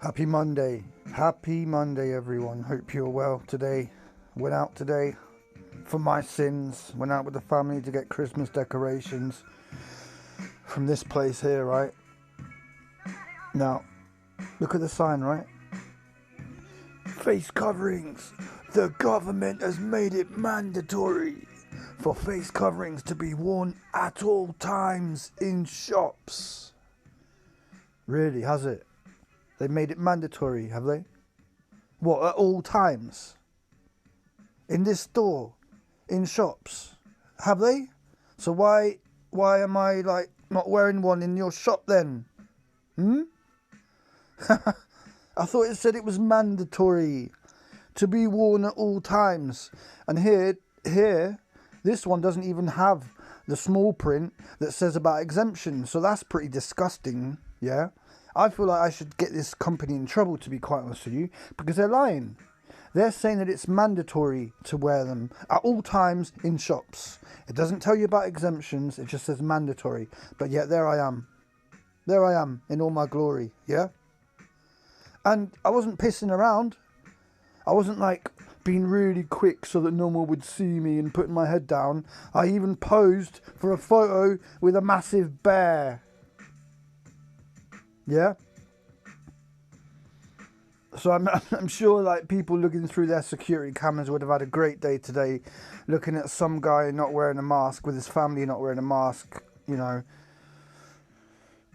Happy Monday. Happy Monday, everyone. Hope you're well today. Went out today for my sins. Went out with the family to get Christmas decorations from this place here, right? Now, look at the sign, right? Face coverings. The government has made it mandatory for face coverings to be worn at all times in shops. Really, has it? They made it mandatory, have they? What, at all times? In this store? In shops? Have they? So why am I like not wearing one in your shop then? I thought it said it was mandatory to be worn at all times. And here, this one doesn't even have the small print that says about exemption. So that's pretty disgusting, yeah? I feel like I should get this company in trouble, to be quite honest with you, because they're lying. They're saying that it's mandatory to wear them at all times in shops. It doesn't tell you about exemptions, it just says mandatory. But yet there I am. There I am in all my glory, yeah? And I wasn't pissing around. I wasn't like being really quick so that no one would see me and putting my head down. I even posed for a photo with a massive bear. Yeah? So I'm sure like people looking through their security cameras would have had a great day today, looking at some guy not wearing a mask with his family not wearing a mask, you know,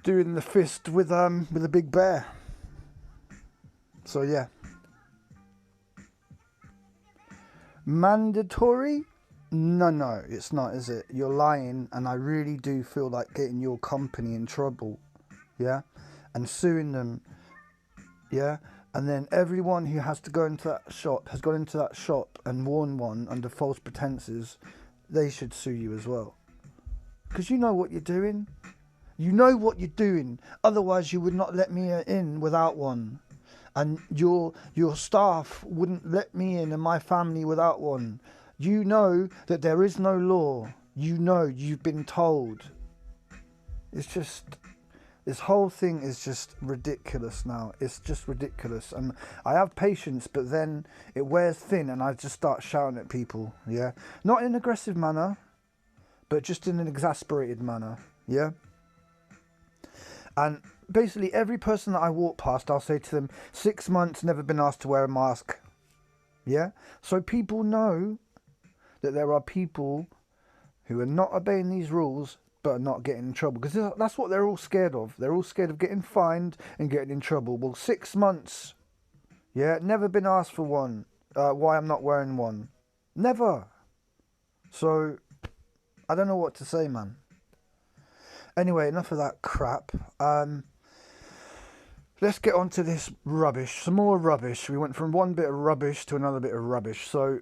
doing the fist with a big bear. So yeah. Mandatory? No, it's not, is it? You're lying, and I really do feel like getting your company in trouble. Yeah? And suing them, yeah, and then everyone who has to go into that shop has gone into that shop and worn one under false pretenses. They should sue you as well, because you know what you're doing. You know what you're doing. Otherwise, you would not let me in without one, and your staff wouldn't let me in and my family without one. You know that there is no law. You know you've been told. It's just. This whole thing is just ridiculous now. It's just ridiculous. And I have patience, but then it wears thin and I just start shouting at people, yeah? Not in an aggressive manner, but just in an exasperated manner, yeah? And basically every person that I walk past, I'll say to them, 6 months, never been asked to wear a mask, yeah? So people know that there are people who are not obeying these rules but are not getting in trouble, because that's what they're all scared of. They're all scared of getting fined and getting in trouble. Well, 6 months, yeah, never been asked for one. Why I'm not wearing one? Never. So I don't know what to say, man. Anyway, enough of that crap. Let's get on to this rubbish. Some more rubbish. We went from one bit of rubbish to another bit of rubbish. So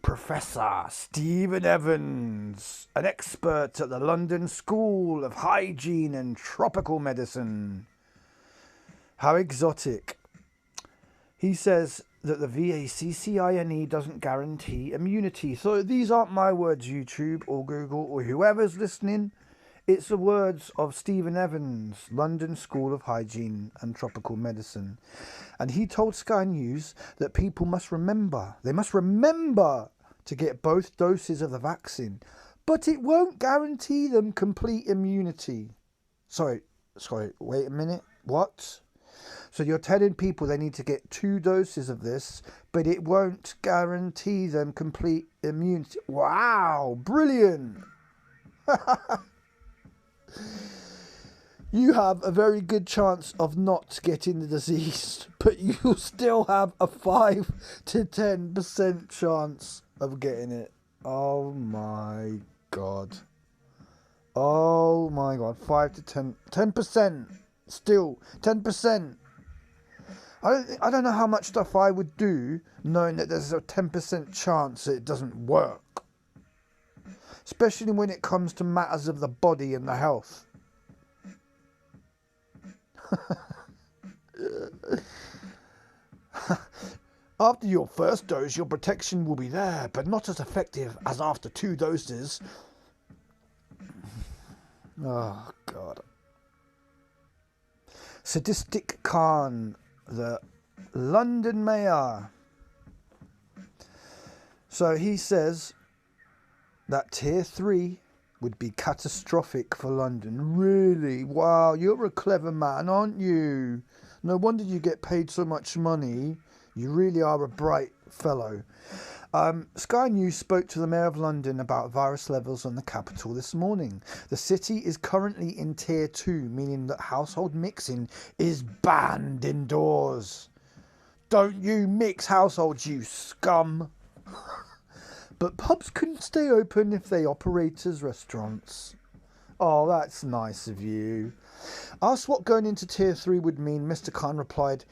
Professor Stephen Evans, an expert at the London School of Hygiene and Tropical Medicine. How exotic. He says that the vaccine doesn't guarantee immunity. So these aren't my words, YouTube or Google or whoever's listening. It's the words of Stephen Evans, London School of Hygiene and Tropical Medicine. And he told Sky News that people must remember, to get both doses of the vaccine, but it won't guarantee them complete immunity. Sorry, wait a minute. What? So you're telling people they need to get 2 doses of this, but it won't guarantee them complete immunity. Wow, brilliant. You have a very good chance of not getting the disease, but you still have a 5 to 10% chance of getting it. Oh my god. Oh my god. 5 to 10%. Still 10%. I don't know how much stuff I would do knowing that there's a 10% chance that it doesn't work. Especially when it comes to matters of the body and the health. After your first dose, your protection will be there, but not as effective as after 2 doses. Oh, God. Sadistic Khan the London mayor. So he says that tier 3 would be catastrophic for London. Really? Wow, you're a clever man, aren't you? No wonder you get paid so much money. You really are a bright fellow. Sky News spoke to the Mayor of London about virus levels on the capital this morning. The city is currently in tier 2, meaning that household mixing is banned indoors. Don't you mix households, you scum. But pubs can stay open if they operate as restaurants. Oh, that's nice of you. Asked what going into tier 3 would mean, Mr. Khan replied,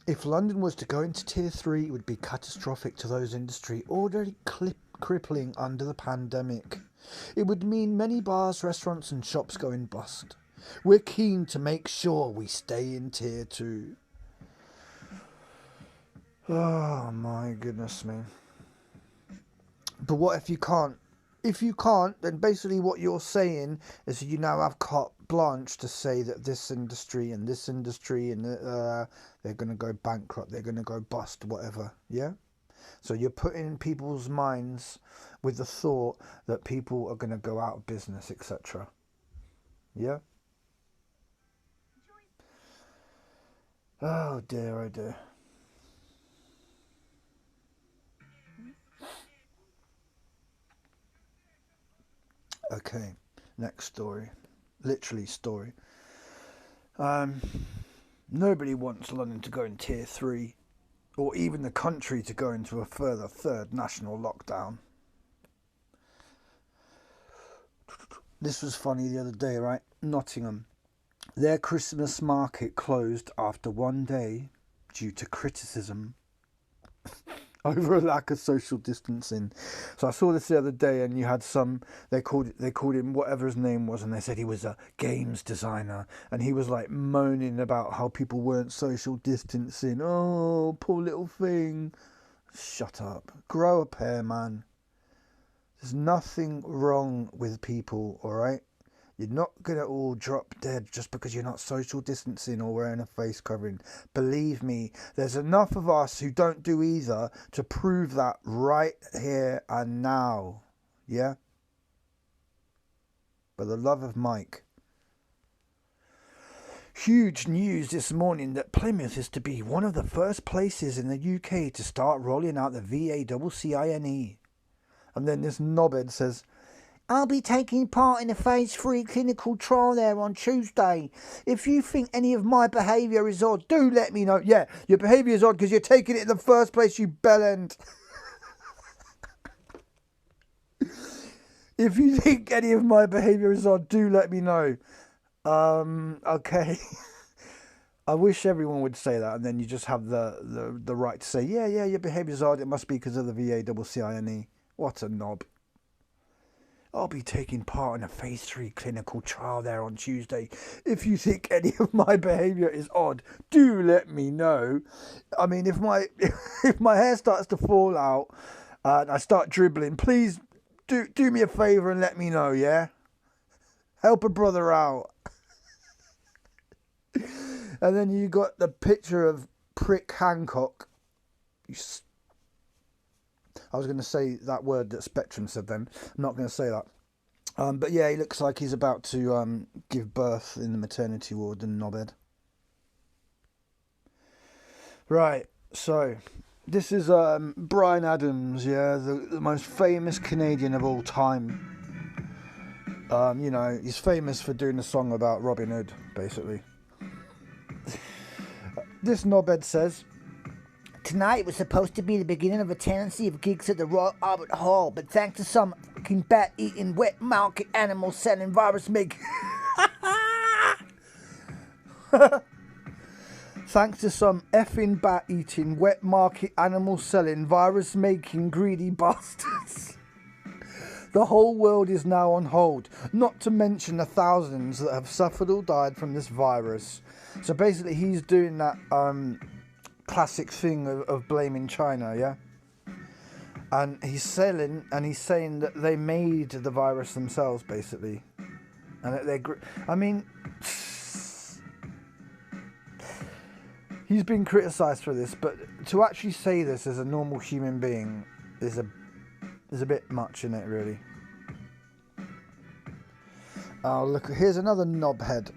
if London was to go into tier 3, it would be catastrophic to those industries already crippling under the pandemic. It would mean many bars, restaurants and shops going bust. We're keen to make sure we stay in tier 2. Oh my goodness me. But what if you can't? If you can't, then basically what you're saying is you now have carte blanche to say that this industry and they're going to go bankrupt, they're going to go bust, whatever, yeah? So you're putting in people's minds with the thought that people are going to go out of business, etc. Yeah? Oh dear, oh dear. Okay, next story. Literally story. Nobody wants London to go in tier 3, or even the country to go into a further third national lockdown. This was funny the other day, right? Nottingham. Their Christmas market closed after one day due to criticism over a lack of social distancing. So I saw this the other day, and you had they called him whatever his name was, and they said he was a games designer, and he was like moaning about how people weren't social distancing. Oh, poor little thing. Shut up. Grow a pair, man. There's nothing wrong with people, alright? You're not going to all drop dead just because you're not social distancing or wearing a face covering. Believe me, there's enough of us who don't do either to prove that right here and now. Yeah? For the love of Mike. Huge news this morning that Plymouth is to be one of the first places in the UK to start rolling out the VACCINE. And then this knobhead says, I'll be taking part in a phase 3 clinical trial there on Tuesday. If you think any of my behaviour is odd, do let me know. Yeah, your behaviour is odd because you're taking it in the first place, you bellend. If you think any of my behaviour is odd, do let me know. Okay. I wish everyone would say that, and then you just have the right to say, yeah, your behaviour is odd, it must be because of the VACCINE. What a knob. I'll be taking part in a phase 3 clinical trial there on Tuesday. If you think any of my behaviour is odd, do let me know. I mean, if my hair starts to fall out and I start dribbling, please do me a favour and let me know, yeah? Help a brother out. And then you got the picture of Prick Hancock. I was going to say that word that Spectrum said then. I'm not going to say that. But yeah, he looks like he's about to give birth in the maternity ward in knobhead. Right, so this is Bryan Adams, yeah, the most famous Canadian of all time. You know, he's famous for doing a song about Robin Hood, basically. This knobhead says, tonight was supposed to be the beginning of a tendency of gigs at the Royal Albert Hall, but thanks to some fucking bat-eating, wet market animal selling virus making... Thanks to some effing bat-eating, wet market animal selling, virus making greedy bastards. The whole world is now on hold, not to mention the thousands that have suffered or died from this virus. So basically he's doing that classic thing of blaming China, yeah? And he's saying that they made the virus themselves, basically. And that I mean, He's been criticised for this, but to actually say this as a normal human being is a bit much, isn't it, really? Oh, look, here's another knobhead.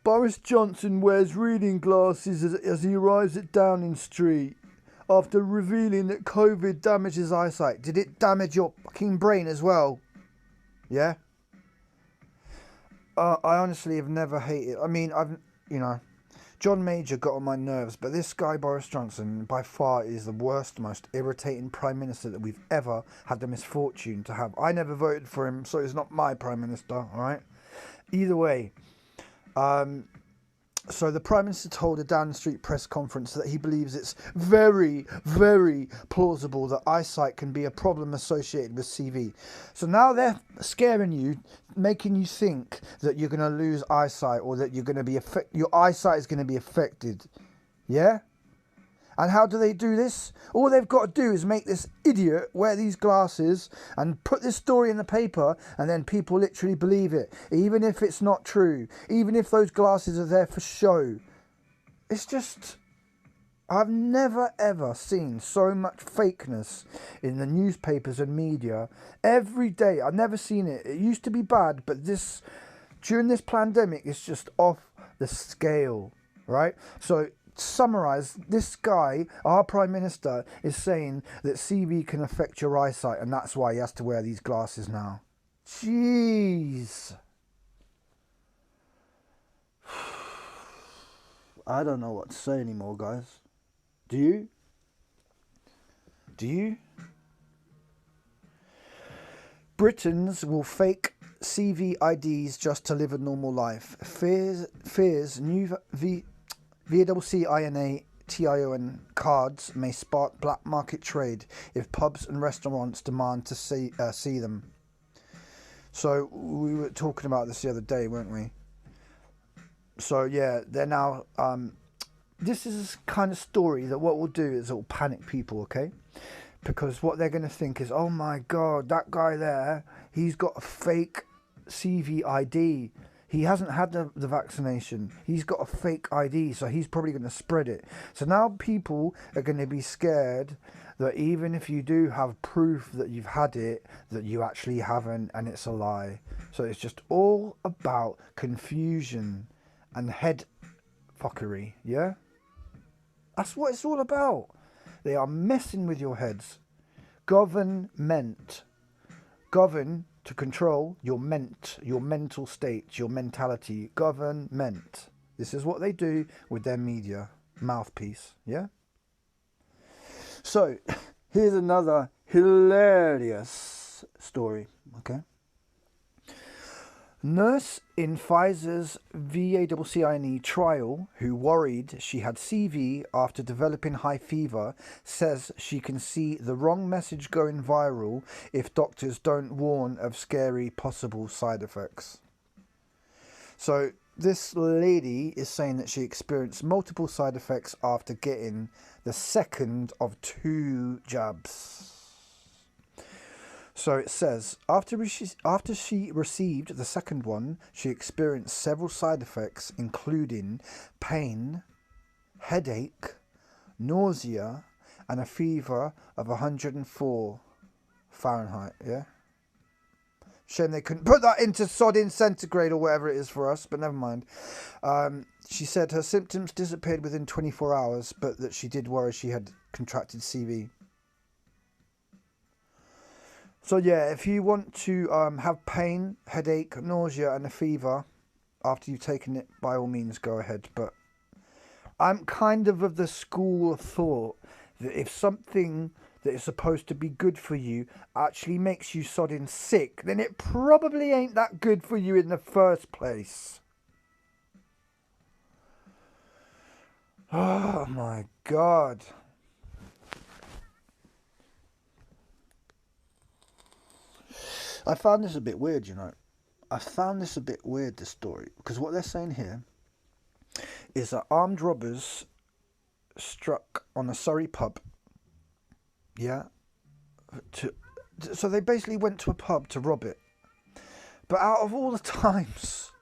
Boris Johnson wears reading glasses as he arrives at Downing Street after revealing that COVID damaged his eyesight. Did it damage your fucking brain as well? Yeah? I honestly have never hated... I mean, John Major got on my nerves, but this guy, Boris Johnson, by far is the worst, most irritating Prime Minister that we've ever had the misfortune to have. I never voted for him, so he's not my Prime Minister, alright? Either way, so the Prime Minister told a Downing Street press conference that he believes it's very, very plausible that eyesight can be a problem associated with CV. So now they're scaring you, making you think that you're going to lose eyesight or that you're going to be your eyesight is going to be affected. Yeah? And how do they do this? All they've got to do is make this idiot wear these glasses and put this story in the paper, and then people literally believe it, even if it's not true, even if those glasses are there for show. It's just... I've never ever seen so much fakeness in the newspapers and media. Every day, I've never seen it. It used to be bad, but during this pandemic, it's just off the scale, right? So... summarize, this guy, our Prime Minister, is saying that CV can affect your eyesight, and that's why he has to wear these glasses now. Jeez. I don't know what to say anymore, guys. Do you? Do you? Britons will fake CV IDs just to live a normal life. Fears new VACCINATION cards may spark black market trade if pubs and restaurants demand to see them. So we were talking about this the other day, weren't we? So yeah, they're now... this is a kind of story that what we'll do is it will panic people, okay? Because what they're going to think is, oh my God, that guy there, he's got a fake CV ID. He hasn't had the vaccination. He's got a fake ID, so he's probably going to spread it. So now people are going to be scared that even if you do have proof that you've had it, that you actually haven't, and it's a lie. So it's just all about confusion and head fuckery, yeah? That's what it's all about. They are messing with your heads. Government. Govern... to control your mental state, your mentality. Government. This is what they do with their media mouthpiece, yeah? So, here's another hilarious story, okay? Nurse in Pfizer's VACCINE trial who worried she had CV after developing high fever says she can see the wrong message going viral if doctors don't warn of scary possible side effects. So this lady is saying that she experienced multiple side effects after getting the second of 2 jabs. So it says, after she received the second one, she experienced several side effects, including pain, headache, nausea, and a fever of 104 Fahrenheit, yeah? Shame they couldn't put that into sodding centigrade or whatever it is for us, but never mind. She said her symptoms disappeared within 24 hours, but that she did worry she had contracted CV. So yeah, if you want to have pain, headache, nausea and a fever after you've taken it, by all means go ahead. But I'm kind of the school of thought that if something that is supposed to be good for you actually makes you sodding sick, then it probably ain't that good for you in the first place. Oh my God. I found this a bit weird, you know. I found this a bit weird, this story, because what they're saying here is that armed robbers struck on a Surrey pub. Yeah. So they basically went to a pub to rob it. But out of all the times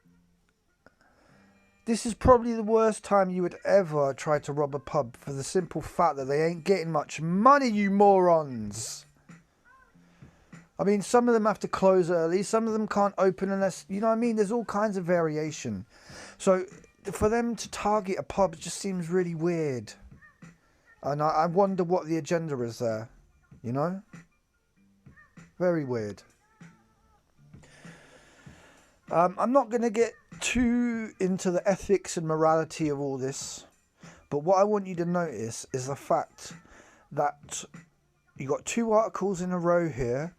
This is probably the worst time you would ever try to rob a pub, for the simple fact that they ain't getting much money, you morons. I mean, some of them have to close early, some of them can't open unless, you know what I mean? There's all kinds of variation. So for them to target a pub just seems really weird. And I wonder what the agenda is there, you know? Very weird. I'm not going to get too into the ethics and morality of all this, but what I want you to notice is the fact that you got two articles in a row here,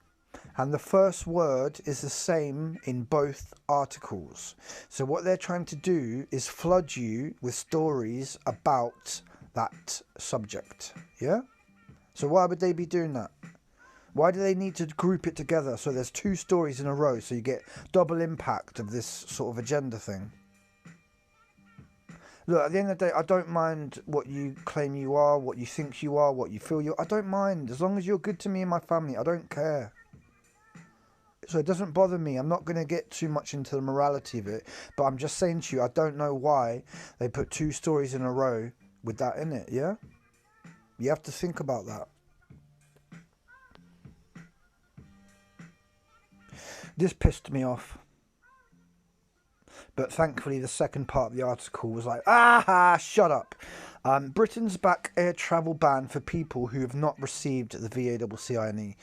and the first word is the same in both articles. So what they're trying to do is flood you with stories about that subject, yeah? So why would they be doing that? Why do they need to group it together so there's two stories in a row so you get double impact of this sort of agenda thing? Look, at the end of the day, I don't mind what you claim you are, what you think you are, what you feel you are. I don't mind. As long as you're good to me and my family, I don't care. So it doesn't bother me. I'm not going to get too much into the morality of it. But I'm just saying to you, I don't know why they put two stories in a row with that in it, yeah? You have to think about that. This pissed me off. But thankfully the second part of the article was like, shut up. Britain's back air travel ban for people who have not received the VACCINE.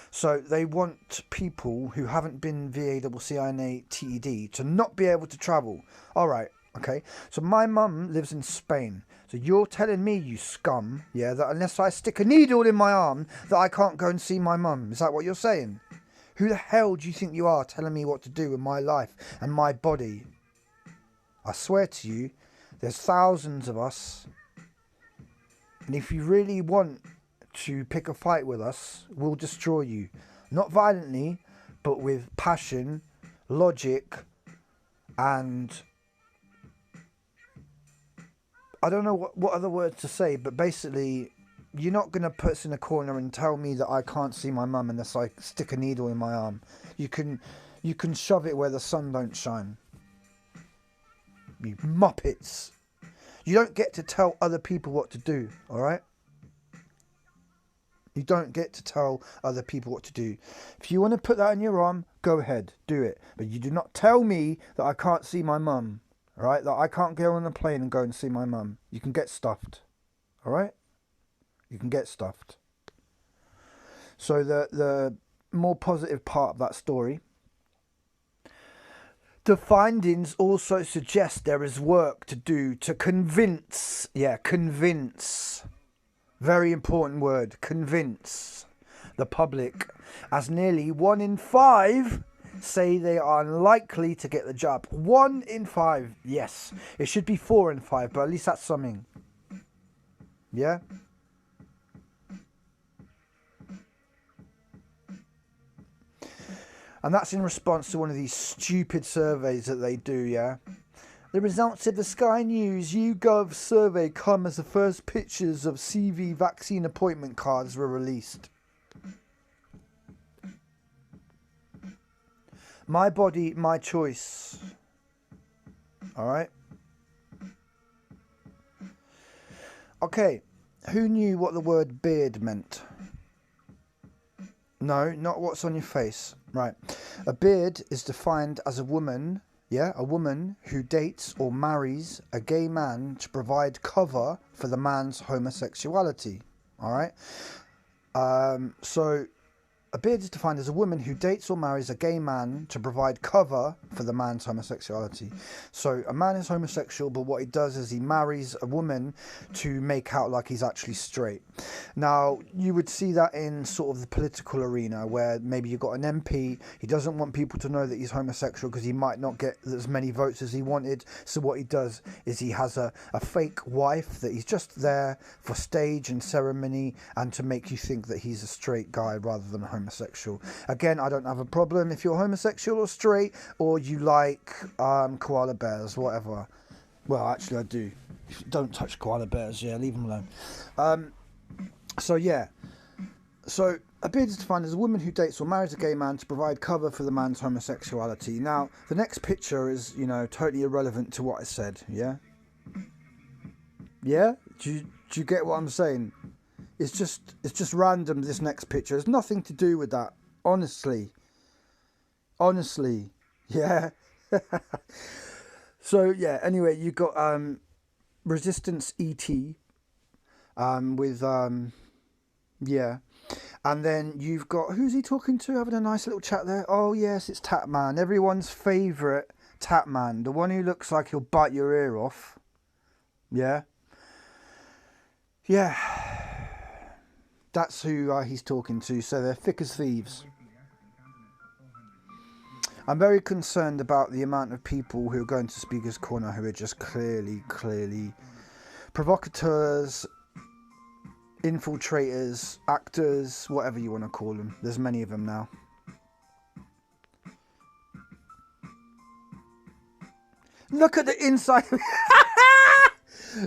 So they want people who haven't been VACCINE TED to not be able to travel. Alright, okay. So my mum lives in Spain. So you're telling me, you scum, yeah, that unless I stick a needle in my arm, that I can't go and see my mum. Is that what you're saying? Who the hell do you think you are telling me what to do with my life and my body? I swear to you, there's thousands of us. And if you really want to pick a fight with us, we'll destroy you. Not violently, but with passion, logic, and I don't know what other words to say, but basically, you're not going to put us in a corner and tell me that I can't see my mum unless I stick a needle in my arm. You can shove it where the sun don't shine. You muppets. You don't get to tell other people what to do, alright? You don't get to tell other people what to do. If you want to put that in your arm, go ahead, do it. But you do not tell me that I can't see my mum, alright? That I can't get on a plane and go and see my mum. You can get stuffed, alright? You can get stuffed. So the more positive part of that story, the findings also suggest there is work to do to convince, very important word, convince the public, as nearly 1 in 5 say they are unlikely to get the jab. 1 in 5, yes. It should be 4 in 5, but at least that's something. Yeah? And that's in response to one of these stupid surveys that they do, yeah? The results of the Sky News YouGov survey come as the first pictures of CV vaccine appointment cards were released. My body, my choice. Alright? Okay, who knew what the word beard meant? No, not what's on your face. Right. A beard is defined as a woman, a woman who dates or marries a gay man to provide cover for the man's homosexuality. Alright? So a beard is defined as a woman who dates or marries a gay man to provide cover for the man's homosexuality. So a man is homosexual, but what he does is he marries a woman to make out like he's actually straight. Now, you would see that in sort of the political arena where maybe you've got an MP, he doesn't want people to know that he's homosexual because he might not get as many votes as he wanted. So what he does is he has a fake wife that he's just there for stage and ceremony and to make you think that he's a straight guy rather than a homosexual. Again, I don't have a problem if you're homosexual or straight or you like koala bears, whatever. Well, actually I do. Don't touch koala bears, yeah, leave them alone. So yeah, So, appears to find as a woman who dates or marries a gay man to provide cover for the man's homosexuality. Now, the next picture is, you know, totally irrelevant to what I said, yeah? Yeah? Do you get what I'm saying? It's just random, this next picture. There's nothing to do with that. Honestly. Yeah. So, yeah, anyway, you got Resistance ET with yeah. And then you've got, who's he talking to? Having a nice little chat there. Oh yes, it's Tatman, everyone's favourite Tatman, the one who looks like he'll bite your ear off. Yeah. Yeah. That's who he's talking to. So they're thick as thieves. I'm very concerned about the amount of people who are going to Speaker's Corner who are just clearly provocateurs, infiltrators, actors, whatever you want to call them. There's many of them now. Look at the inside.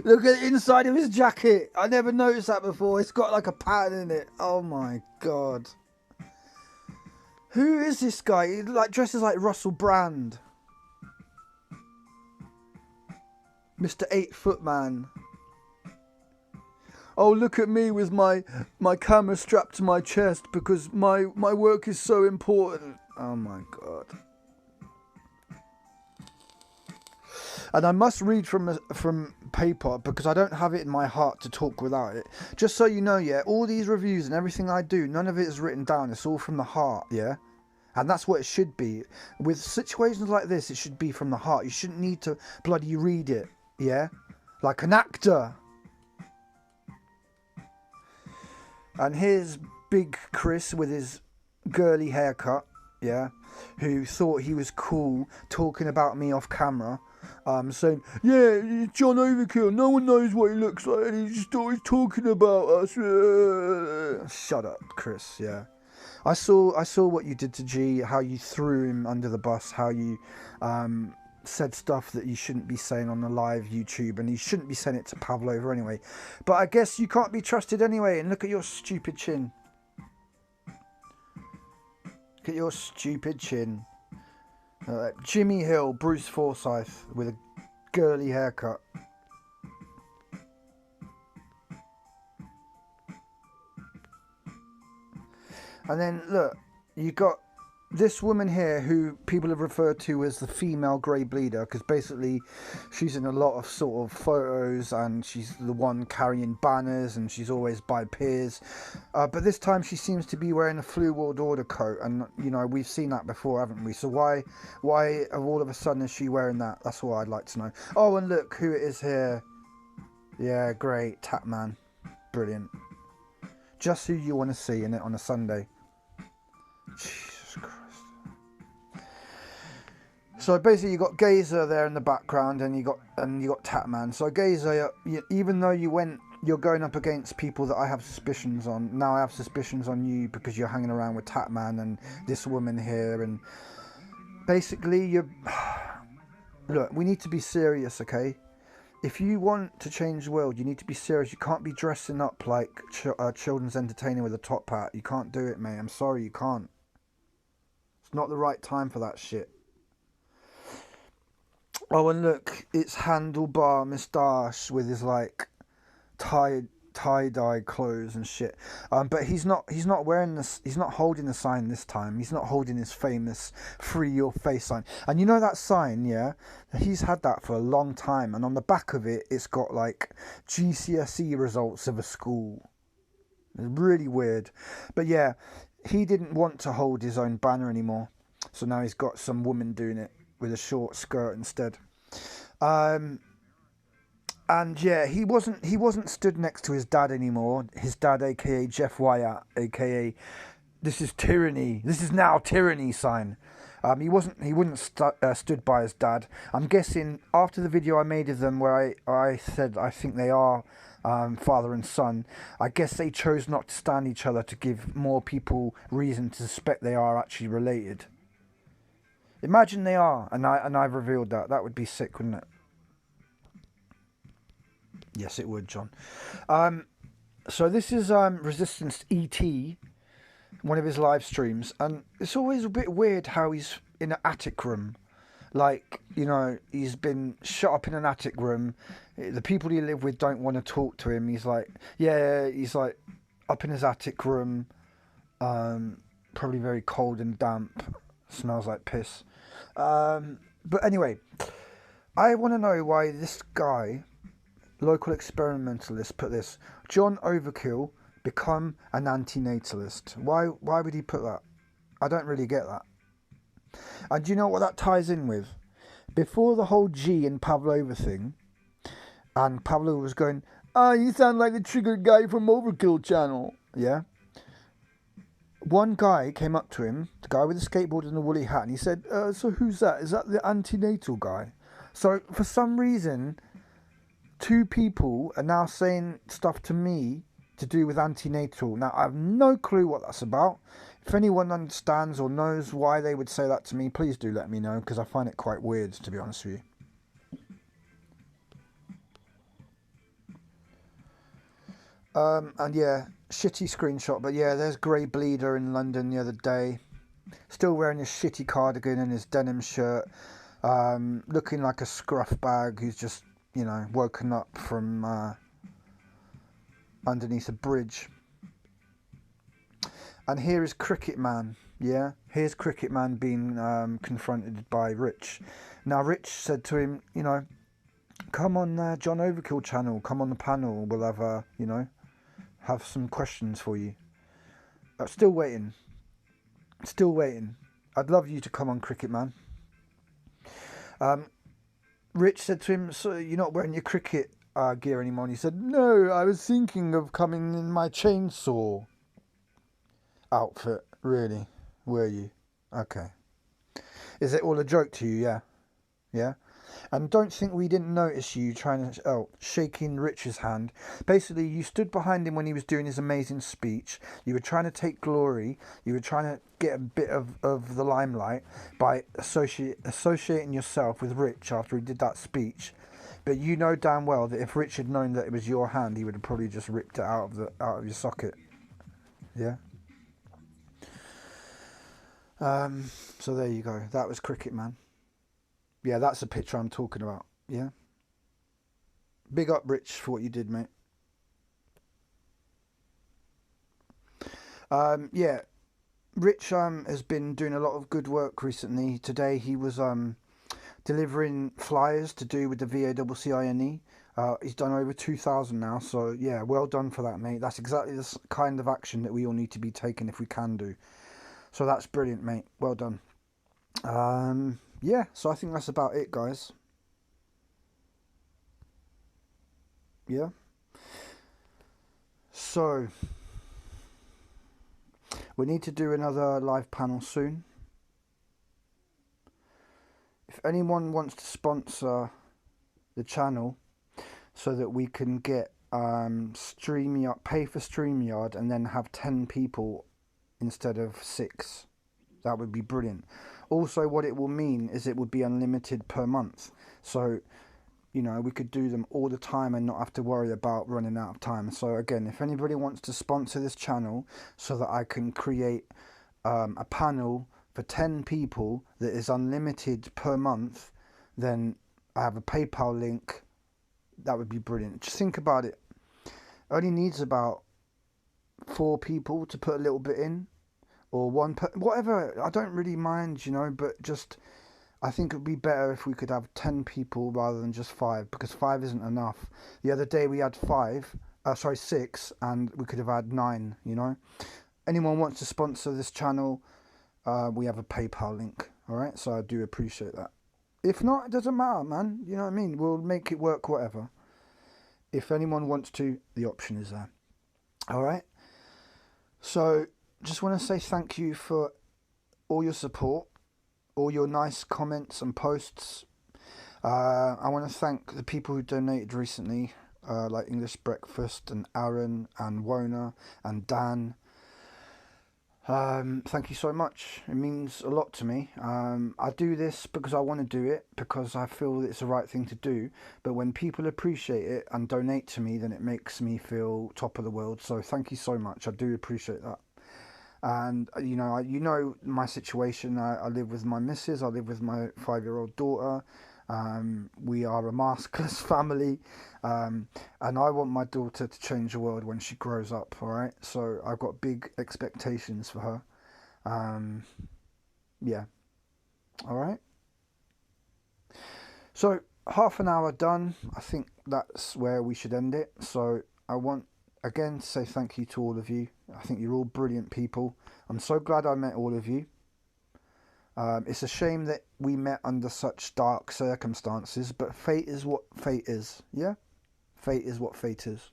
Look at the inside of his jacket. I never noticed that before. It's got like a pattern in it. Oh my god. Who is this guy? He like dresses like Russell Brand. Mr. 8-foot man. Oh, look at me with my camera strapped to my chest because my work is so important. Oh my god. And I must read from paper because I don't have it in my heart to talk without it. Just so you know, yeah, all these reviews and everything I do, none of it is written down. It's all from the heart, yeah? And that's what it should be. With situations like this, it should be from the heart. You shouldn't need to bloody read it, yeah? Like an actor. And here's Big Chris with his girly haircut, yeah? Who thought he was cool talking about me off camera. Saying, yeah, John Overkill, no one knows what he looks like and he's just always talking about us. Shut up, Chris, yeah. I saw what you did to G, how you threw him under the bus, how you said stuff that you shouldn't be saying on the live YouTube, and you shouldn't be saying it to Pavlova anyway. But I guess you can't be trusted anyway, and look at your stupid chin. Look at your stupid chin. Jimmy Hill, Bruce Forsyth with a girly haircut. And then look, you got this woman here who people have referred to as the female grey bleeder because basically she's in a lot of sort of photos and she's the one carrying banners and she's always by Piers. But this time she seems to be wearing a Flu World Order coat, and you know, we've seen that before, haven't we? So why all of a sudden is she wearing that? That's what I'd like to know. Oh, and look who it is here. Yeah, great, Tatman. Brilliant. Just who you want to see in it on a Sunday. Jesus Christ. So basically, you got Gazer there in the background, and you got Tatman. So Gazer, even though you're going up against people that I have suspicions on. Now I have suspicions on you because you're hanging around with Tatman and this woman here, and basically look. We need to be serious, okay? If you want to change the world, you need to be serious. You can't be dressing up like children's entertainer with a top hat. You can't do it, mate. I'm sorry, you can't. It's not the right time for that shit. Oh, and look, it's Handlebar Moustache with his like tie-dye clothes and shit. But he's not wearing this. He's not holding the sign this time. He's not holding his famous "Free Your Face" sign. And you know that sign, yeah? He's had that for a long time. And on the back of it, it's got like GCSE results of a school. It's really weird. But yeah, he didn't want to hold his own banner anymore. So now he's got some woman doing it with a short skirt instead. And yeah, he wasn't stood next to his dad anymore. His dad, aka Jeff Wyatt, aka "This is tyranny. This is now tyranny" sign. He wouldn't stood by his dad. I'm guessing after the video I made of them where I said I think they are father and son, I guess they chose not to stand each other to give more people reason to suspect they are actually related. Imagine they are, and I've revealed that. That would be sick, wouldn't it? Yes, it would, John. So this is Resistance ET, one of his live streams, and it's always a bit weird how he's in an attic room. Like, you know, he's been shut up in an attic room. The people he live with don't want to talk to him. He's like, yeah, he's like up in his attic room, probably very cold and damp, smells like piss. But anyway, I want to know why this guy, local experimentalist, put this: John Overkill become an anti-natalist. Why would he put that? I don't really get that. And do you know what that ties in with? Before the whole G and Pavlova thing, and Pavlova was going, "Ah, you sound like the triggered guy from Overkill channel." Yeah. One guy came up to him, the guy with the skateboard and the woolly hat, and he said, "So who's that? Is that the antenatal guy?" So for some reason, two people are now saying stuff to me to do with antenatal. Now I have no clue what that's about. If anyone understands or knows why they would say that to me, please do let me know, because I find it quite weird, to be honest with you. And yeah, shitty screenshot, but yeah, there's Grey Bleeder in London the other day, still wearing his shitty cardigan and his denim shirt, looking like a scruff bag who's just, you know, woken up from underneath a bridge. And here is Cricket Man, yeah? Here's Cricket Man being confronted by Rich. Now, Rich said to him, you know, come on John Overkill channel, come on the panel, we'll have, you know, have some questions for you. Still waiting. Still waiting. I'd love you to come on, Cricket Man. Rich said to him, so you're not wearing your cricket gear anymore? And he said, no, I was thinking of coming in my chainsaw outfit. Really? Were you? Okay. Is it all a joke to you? Yeah. Yeah? And don't think we didn't notice you trying to shaking Rich's hand. Basically, you stood behind him when he was doing his amazing speech. You were trying to take glory. You were trying to get a bit of the limelight by associating yourself with Rich after he did that speech. But you know damn well that if Rich had known that it was your hand, he would have probably just ripped it out of your socket. Yeah. So there you go. That was Cricket Man. Yeah, that's the picture I'm talking about. Yeah. Big up, Rich, for what you did, mate. Yeah, Rich has been doing a lot of good work recently. Today he was delivering flyers to do with the VACCINE. He's done over 2,000 now, so yeah, well done for that, mate. That's exactly the kind of action that we all need to be taking if we can do. So that's brilliant, mate. Well done. Yeah, so I think that's about it, guys. Yeah. So we need to do another live panel soon. If anyone wants to sponsor the channel so that we can get StreamYard, pay for StreamYard, and then have 10 people instead of 6, that would be brilliant. Also, what it will mean is it would be unlimited per month. So, you know, we could do them all the time and not have to worry about running out of time. So again, if anybody wants to sponsor this channel so that I can create a panel for 10 people that is unlimited per month, then I have a PayPal link. That would be brilliant. Just think about it. It only needs about 4 people to put a little bit in, or whatever. I don't really mind, you know, but just I think it would be better if we could have 10 people rather than just 5, because 5 isn't enough. The other day we had 6, and we could have had 9, you know. Anyone wants to sponsor this channel, we have a PayPal link, alright? So I do appreciate that. If not, it doesn't matter, man. You know what I mean? We'll make it work, whatever. If anyone wants to, the option is there. Alright? So, just want to say thank you for all your support, all your nice comments and posts. I want to thank the people who donated recently, like English Breakfast and Aaron and Wona and Dan. Thank you so much. It means a lot to me. I do this because I want to do it, because I feel that it's the right thing to do. But when people appreciate it and donate to me, then it makes me feel top of the world. So thank you so much. I do appreciate that. And you know my situation. I live with my missus. I live with my 5-year-old daughter. We are a maskless family, and I want my daughter to change the world when she grows up. All right, so I've got big expectations for her. Um, yeah, all right. So half an hour done. I think that's where we should end it. So I want again to say thank you to all of you. I think you're all brilliant people. I'm so glad I met all of you. It's a shame that we met under such dark circumstances, but fate is what fate is. Yeah, fate is what fate is.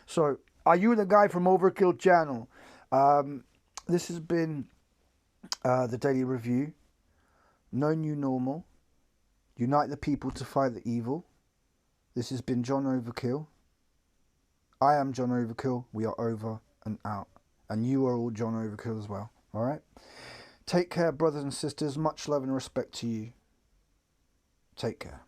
So, are you the guy from Overkill Channel? Um, this has been the Daily Review. No new normal. Unite the people to fight the evil. This has been John Overkill. I am John Overkill. We are over and out. And you are all John Overkill as well. Alright? Take care, brothers and sisters. Much love and respect to you. Take care.